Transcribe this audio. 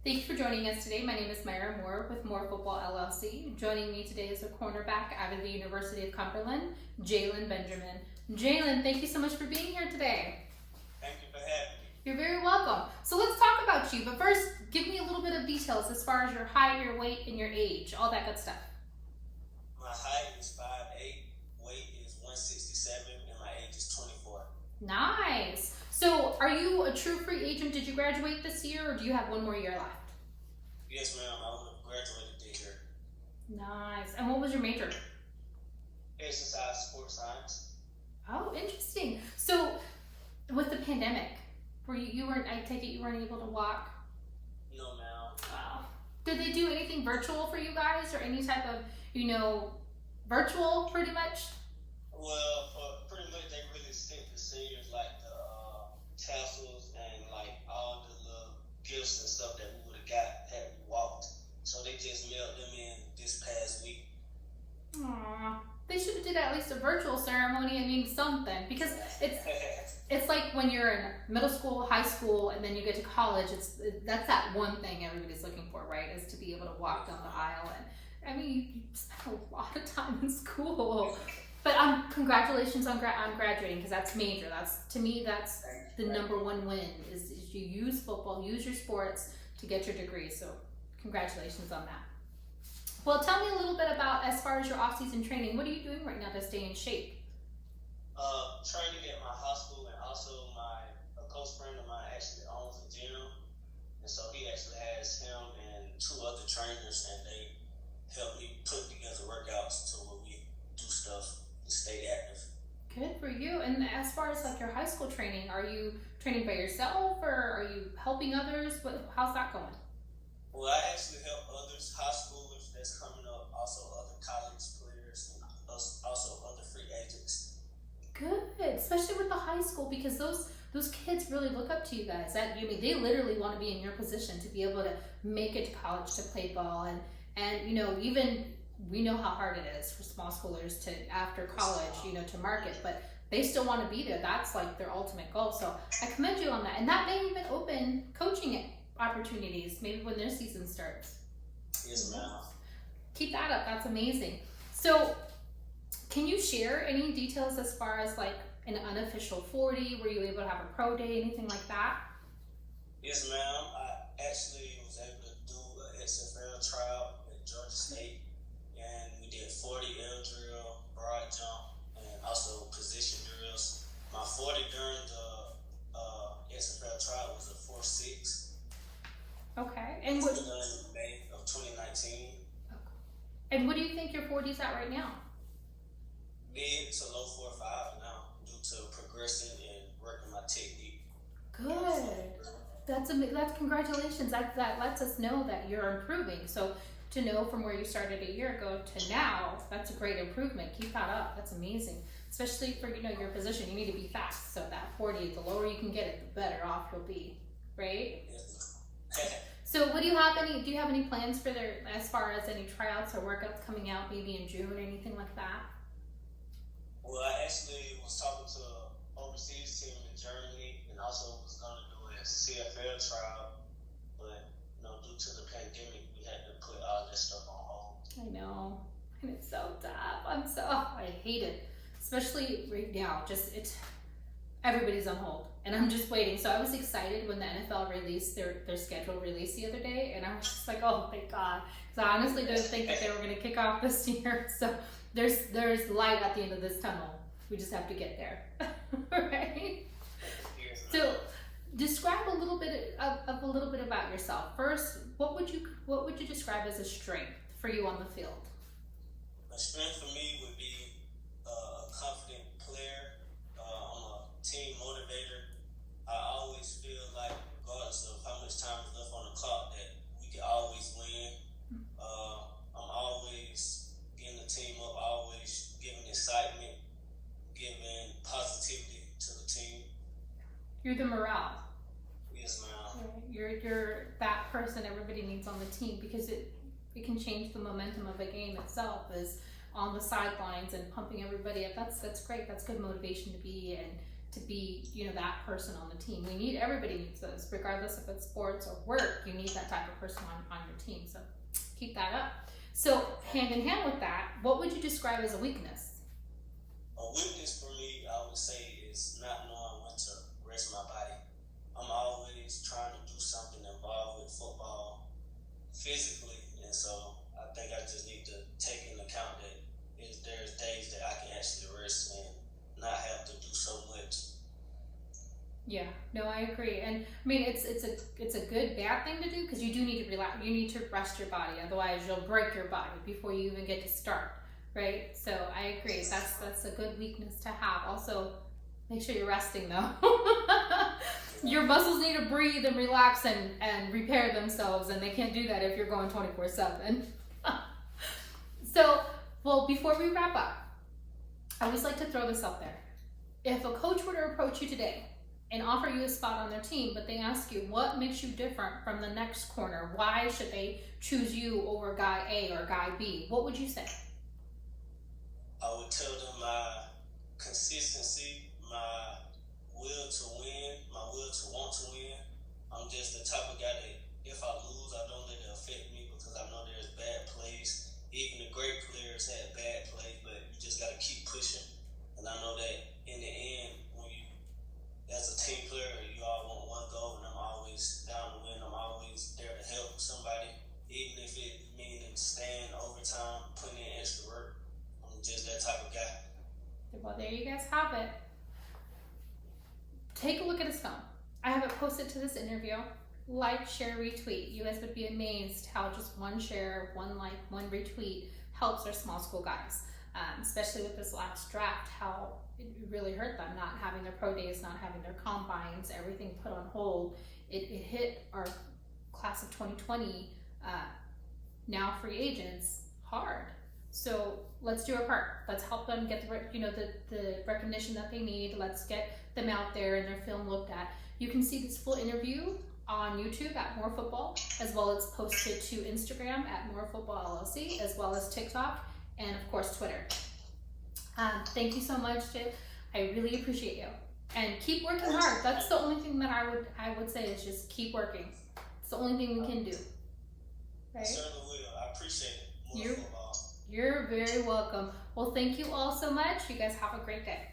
Thank you for joining us today. My name is Myra Moore with Moore Football LLC. Joining me today is a cornerback out of the University of Cumberland, Jaelon Benjamin. Jaelon, thank you so much for being here today. Thank you for having me. You're very welcome. So let's talk about you, but first, give me a little bit of details as far as your height, your weight, and your age, all that good stuff. My height is 5'8", weight is 167, and my age is 24. Nice. So are you a true free agent? Did you graduate this year, or do you have one more year left? Yes, ma'am. I would have graduated this year. Nice. And what was your major? Exercise sports science. Oh, interesting. So with the pandemic, you weren't, I take it you weren't able to walk? No, ma'am. Wow. Did they do anything virtual for you guys, or any type of, virtual pretty much? Well, pretty much they really sent the seniors like the tassels and like all the little gifts and stuff that we would have got had we walked. So they just mailed them in this past week. Aww. They should have did at least a virtual ceremony. I mean, something, because it's like when you're in middle school, high school, and then you get to college. That's that one thing everybody's looking for, right? Is to be able to walk down the aisle. And I mean, you spend a lot of time in school. But congratulations on graduating, because that's major. To me, that's the number one win. Is you use football, use your sports to get your degree. So congratulations on that. Well, tell me a little bit about, as far as your off-season training, what are you doing right now to stay in shape? Training at my high school, and also a close friend of mine actually owns a gym, and so he actually has him and two other trainers, and they help me put together workouts to where we do stuff to stay active. Good for you. And as far as like your high school training, are you training by yourself, or are you helping others? How's that going? Well, I actually help others, high schoolers that's coming up, also other college players, and also other free agents. Good, especially with the high school, because those kids really look up to you guys. They literally want to be in your position to be able to make it to college to play ball, and even we know how hard it is for small schoolers to, after college, to market, but they still want to be there. That's like their ultimate goal. So I commend you on that, and that may even open coaching opportunities maybe when their season starts. Yes, ma'am. Keep that up. That's amazing. So can you share any details as far as like an unofficial 40? Were you able to have a pro day, anything like that? Yes, ma'am. I actually was able to do an XFL tryout at Georgia State, and we did 40 L drill, broad jump, and also position drills. My 40 during the XFL tryout was a 4.6. Okay. And what done in May of 2019. Okay. And what do you think your 40's at right now? Mid to low 4.5 now, due to progressing and working my technique. Good. That's congratulations. That lets us know that you're improving. So to know from where you started a year ago to now, that's a great improvement. Keep that up. That's amazing. Especially for your position, you need to be fast. So that 40, the lower you can get it, the better off you'll be, right? Yes. So do you have any plans for as far as any tryouts or workouts coming out maybe in June or anything like that? Well, I actually was talking to an overseas team in Germany, and also was going to do a CFL tryout, but due to the pandemic, we had to put all that stuff on hold. I know, and it's so tough. I hate it, especially right now. Everybody's on hold, and I'm just waiting. So I was excited when the NFL released their schedule release the other day, and I was just like, oh, thank God. Because I honestly didn't think that they were going to kick off this year. So there's light at the end of this tunnel. We just have to get there, right? So describe a little bit about yourself. First, what would you describe as a strength for you on the field? A strength for me would be a confident player. I'm a team motivator. I always feel like, regardless of how much time is left on the clock, that we can always win. I'm always getting the team up, always giving excitement, giving positivity to the team. You're the morale. Yes, ma'am. You're that person everybody needs on the team, because it can change the momentum of a game itself, is on the sidelines and pumping everybody up. That's great. That's good motivation to be, and to be, you know, that person on the team. Everybody needs those, regardless if it's sports or work. You need that type of person on your team. So keep that up. So hand in hand with that, what would you describe as a weakness? A weakness for me, I would say, is not knowing when to rest my body. I'm always trying to do something involved with football physically, and so I think I just need to take into account that there's days that I can actually rest and not have to do so much. Yeah, no, I agree. And I mean, it's a good bad thing to do, because you do need to relax. You need to rest your body, otherwise you'll break your body before you even get to start, right? So I agree. That's a good weakness to have. Also, make sure you're resting though. Your muscles need to breathe and relax and repair themselves, and they can't do that if you're going 24/7. So, well, before we wrap up, I always like to throw this out there. If a coach were to approach you today and offer you a spot on their team, but they ask you what makes you different from the next corner, why should they choose you over guy A or guy B, what would you say? I would tell them my consistency, my will to win, my will to want to win. I'm just the type of guy that if I lose, I don't let it affect me, because I know there's bad plays. Even the great players had bad plays, but you just got to keep pushing. And I know that in the end, as a team player, you all want one goal, and I'm always down to win. I'm always there to help somebody, even if it means staying overtime, putting in extra work. I'm just that type of guy. Well, there you guys have it. Take a look at his phone. I have it posted to this interview. Like, share, retweet. You guys would be amazed how just one share, one like, one retweet helps our small school guys. Especially with this last draft, how it really hurt them, not having their pro days, not having their combines, everything put on hold. It hit our class of 2020, now free agents, hard. So let's do our part. Let's help them get the recognition that they need. Let's get them out there and their film looked at. You can see this full interview on YouTube at More Football, as well as posted to Instagram at More Football LLC, as well as TikTok, and of course Twitter. Thank you so much, Jay. I really appreciate you, and keep working hard. That's the only thing that I would say is just keep working. It's the only thing we can do. Right? I certainly will. I appreciate it. More football. You're very welcome. Well, thank you all so much. You guys have a great day.